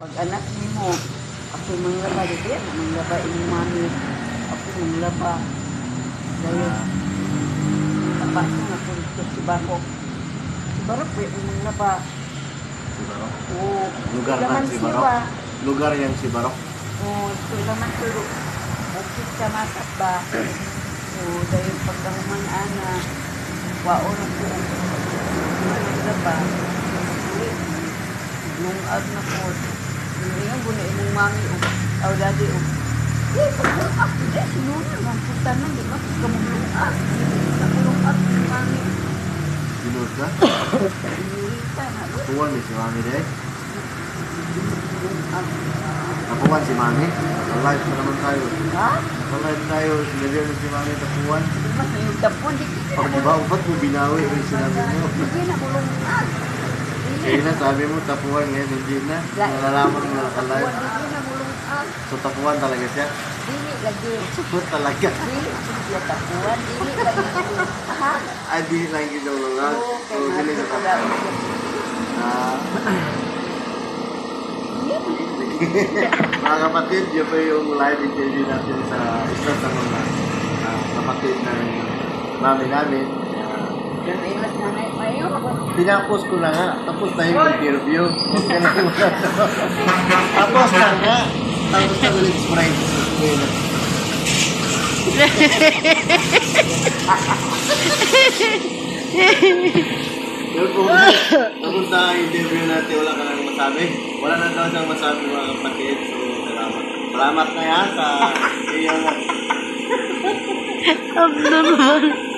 Pag anak ni mo, ako manglaba dito yan, manglaba inyong mami, ako manglaba. Dahil, napasok na po dito si Barok. Si Barok po yung manglaba. Si Barok? Oo. Lugar Laman na si siya Barok? ba? Lugar yang si Barok? Oo, ito naman pero bukit ka makat ba? Oo, dahil pagkahuman ana, wao na po. Manglaba. Nung ag na po, yung guna imong mami o daddy o. Eh, pag-ulak, hindi, sinuna, magpunta na, di ba? Kamulungan. Kamulungan yung mami. Sinod ka? Inuwita na. Nakuwan ni si Mami deh. Lungag. Nakuwan si Mami. Naka-live na naman tayo. Ha? Naka-live tayo. Sinagyan ni si Mami nakuwan. Di ba, yung tapon, di Pag di ba, ba't mo binawi yung sinabi mo? Hindi na mulungan. Kaya na sabi mo, tapuan ngayon, hindi na. Nalalaman mo na naka-live. Hindi na mulungan. So, tapuan talaga siya. Dili lagi. Supot talaga. Dili siya tapuan. Dili lagi. Ha? Ay, di lang ginulungan. Oo, So, kaya dili natin sa pala. tapuan. Mga kapatid, yun po yung live interview natin sa isa sa mga kapatid ng mami namin. Yung ilas na na mayo. Pinapos ko na nga, tapos na yung interview. Tapos na nga, tapos na ulit spray. Pero kung tapos na interview natin, wala ka nang masabi. Wala na daw siyang masabi mga kapatid. So, salamat. Salamat na yan sa iyong Abnormal.